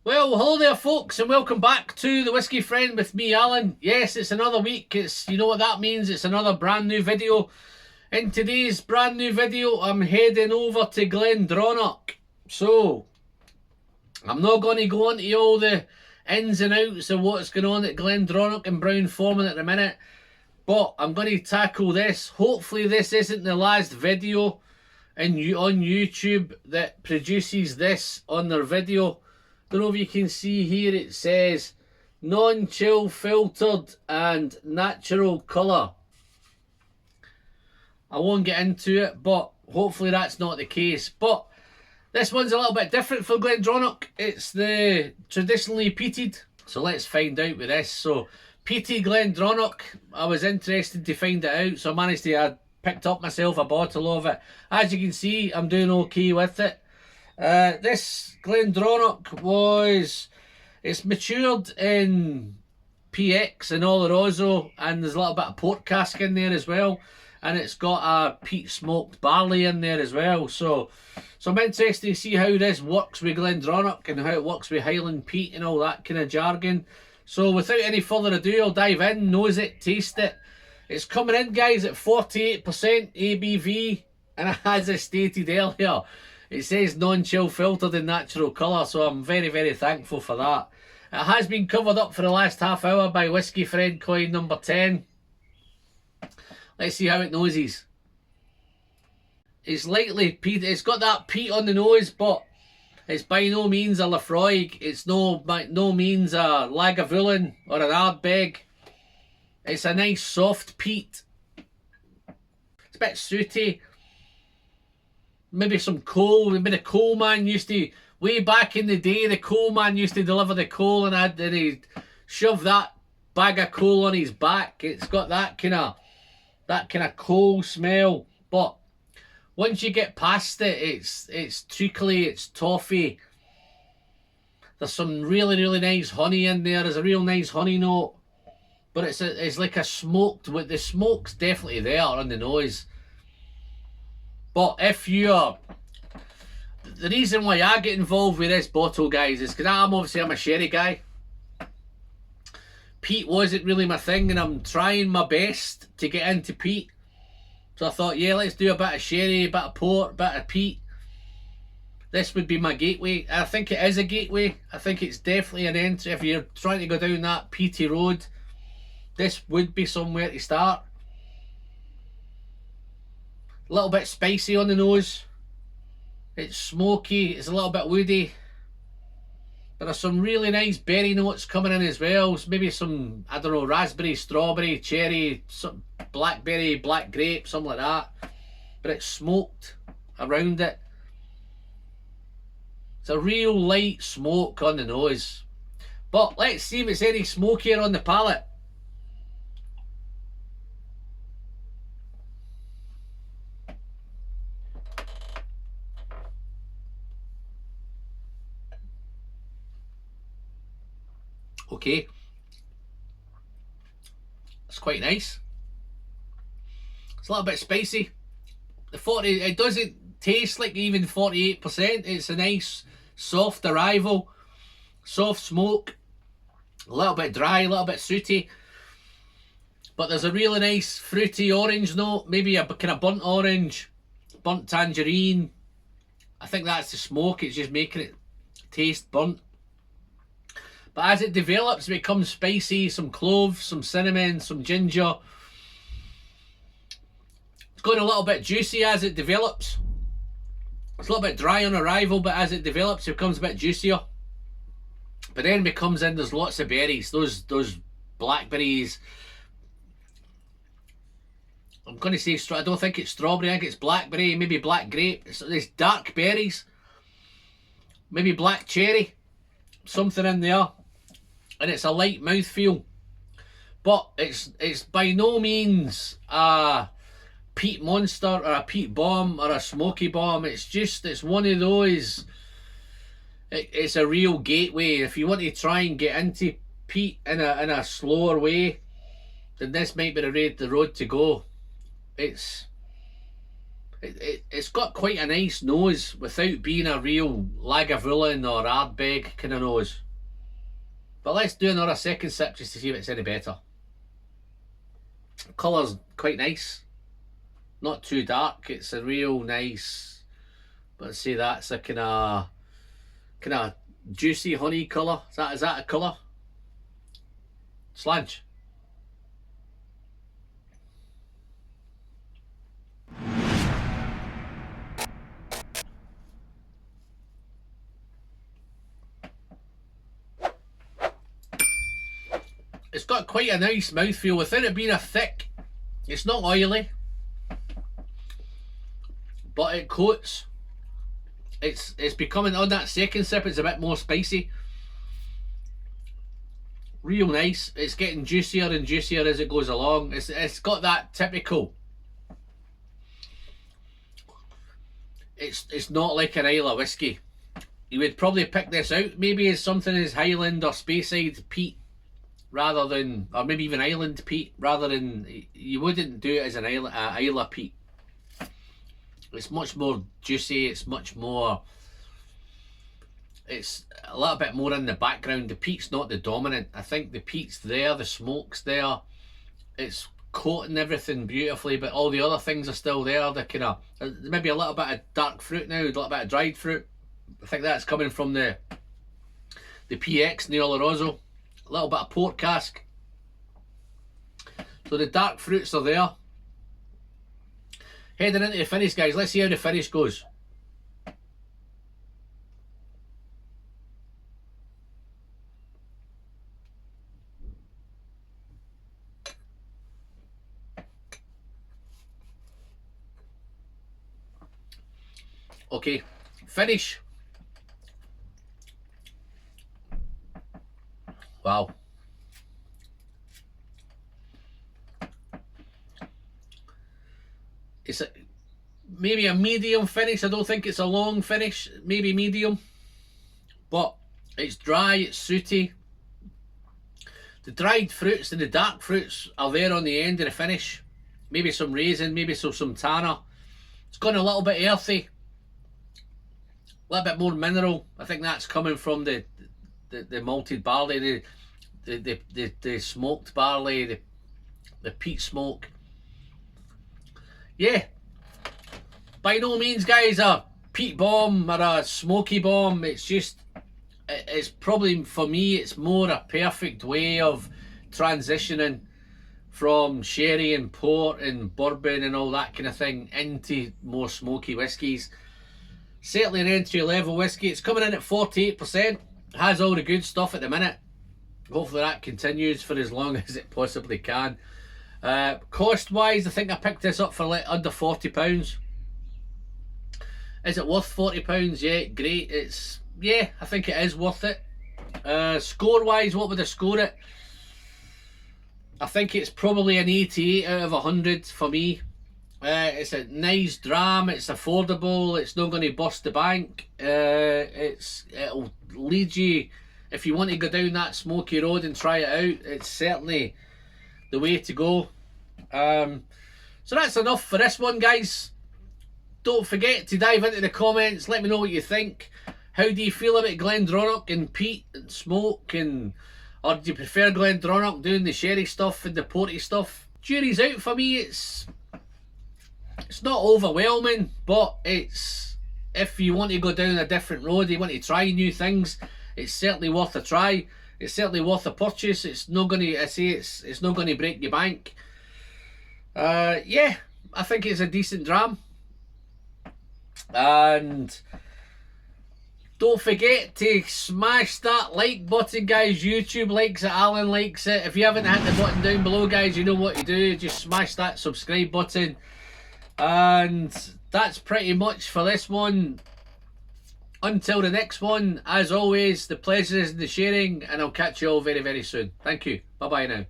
Well, hello there, folks, and welcome back to the Whiskey Friend with me, Alan. Yes, it's another week. You know what that means. It's another brand new video. In today's brand new video, I'm heading over to Glendronach. So, I'm not going to go into all the ins and outs of what's going on at Glendronach and Brown-Forman at the minute, but I'm going to tackle this. Hopefully, this isn't the last video on YouTube that produces this on their video. Don't know if you can see here, it says non-chill filtered and natural colour. I won't get into it, but hopefully that's not the case. But this one's a little bit different for Glendronach. It's the traditionally peated, so let's find out with this. So peated Glendronach, I was interested to find it out, so I managed to picked up myself a bottle of it. As you can see, I'm doing okay with it. This Glendronach it's matured in PX and Oloroso, and there's a little bit of port cask in there as well, and it's got a peat smoked barley in there as well. So I'm interested to see how this works with Glendronach and how it works with Highland peat and all that kind of jargon. So without any further ado, I'll dive in, nose it, taste it. It's coming in, guys, at 48% ABV, and as I stated earlier, it says non-chill filtered in natural colour, so I'm very, very thankful for that. It has been covered up for the last half hour by Whiskey Friend coin number 10. Let's see how it noses. It's lightly peat. It's got that peat on the nose, but it's by no means a Lafroig. It's by no means a Lagavulin or an Ardbeg. It's a nice soft peat. It's a bit sooty. Maybe some coal. Maybe the coal man used to, way back in the day, the coal man used to deliver the coal, and he'd shove that bag of coal on his back. It's got that kind of coal smell. But once you get past it, it's treacly, it's toffee. There's some really, really nice honey in there. There's a real nice honey note. But it's like a smoked, with the smoke's definitely there on the nose. But if you're, the reason why I get involved with this bottle, guys, is because I'm a sherry guy. Peat wasn't really my thing, and I'm trying my best to get into peat. So I thought, yeah, let's do a bit of sherry, a bit of port, a bit of peat. This would be my gateway. I think it is a gateway. I think it's definitely an entry. If you're trying to go down that peaty road, this would be somewhere to start. A little bit spicy on the nose. It's smoky. It's a little bit woody. There are some really nice berry notes coming in as well. Maybe some, I don't know, raspberry, strawberry, cherry, some blackberry, black grape, something like that. But it's smoked around it. It's a real light smoke on the nose. But let's see if it's any smokier on the palate. Okay, it's quite nice. It's a little bit spicy. The 40, it doesn't taste like even 48%. It's a nice soft arrival, soft smoke, a little bit dry, a little bit sooty. But there's a really nice fruity orange note, maybe a kind of burnt orange, burnt tangerine. I think that's the smoke. It's just making it taste burnt. But as it develops, it becomes spicy, some cloves, some cinnamon, some ginger. It's going a little bit juicy as it develops. It's a little bit dry on arrival, but as it develops, it becomes a bit juicier. But then it comes in, there's lots of berries, those blackberries. I'm going to say, I don't think it's strawberry, I think it's blackberry, maybe black grape. It's dark berries. Maybe black cherry. Something in there. And it's a light mouthfeel, but it's by no means a peat monster or a peat bomb or a smoky bomb. It's one of those. It's a real gateway. If you want to try and get into peat in a slower way, then this might be the road to go. It's It's got quite a nice nose without being a real Lagavulin or Ardbeg kind of nose. But let's do another second sip just to see if it's any better. Colour's quite nice. Not too dark. It's a real nice, but I'd say that's a kind of juicy honey colour. Is that a colour? Sludge. It's got quite a nice mouthfeel without it being a thick. It's not oily, but it coats. It's becoming, on that second sip, it's a bit more spicy. Real nice. It's getting juicier and juicier as it goes along. It's got that typical. It's not like an Islay whiskey. You would probably pick this out maybe as something as Highland or Speyside peat, rather than, or maybe even Island peat, rather than, you wouldn't do it as an Islay peat. It's much more juicy, it's much more, it's a little bit more in the background. The peat's not the dominant. I think the peat's there, the smoke's there, it's coating everything beautifully, but all the other things are still there. They're kind of, maybe a little bit of dark fruit now, a little bit of dried fruit. I think that's coming from the PX in the Oloroso. A little bit of port cask. So the dark fruits are there. Heading into the finish, guys. Let's see how the finish goes. Okay, finish. Wow. It's maybe a medium finish. I don't think it's a long finish. Maybe medium. But it's dry, it's sooty. The dried fruits and the dark fruits are there on the end of the finish. Maybe some raisin, maybe some tanner. It's gone a little bit earthy. A little bit more mineral. I think that's coming from the malted barley, the smoked barley, the peat smoke. Yeah, by no means, guys, a peat bomb or a smoky bomb. It's just, it's probably, for me, it's more a perfect way of transitioning from sherry and port and bourbon and all that kind of thing into more smoky whiskies. Certainly an entry level whiskey. It's coming in at 48%. Has all the good stuff at the minute. Hopefully that continues for as long as it possibly can. Cost wise, I think I picked this up for like under £40. Is it worth £40? Yeah, great. It's, yeah, I think it is worth it. Score wise, what would I score it? I think it's probably an 88 out of 100 for me. It's a nice dram, it's affordable, it's not going to bust the bank. It'll lead you, if you want to go down that smoky road and try it out, it's certainly the way to go. So that's enough for this one, guys. Don't forget to dive into the comments, let me know what you think. How do you feel about Glendronach and peat and smoke, and or do you prefer Glendronach doing the sherry stuff and the porty stuff? Jury's out for me. It's not overwhelming, but it's, if you want to go down a different road, you want to try new things, it's certainly worth a try. It's certainly worth a purchase. It's not going to, I say, it's not going to break your bank. Yeah, I think it's a decent dram. And don't forget to smash that like button, guys. YouTube likes it, Alan likes it. If you haven't hit the button down below, guys, you know what to do. Just smash that subscribe button. And that's pretty much for this one. Until the next one, as always, the pleasure is in the sharing, and I'll catch you all very, very soon. Thank you. Bye bye now.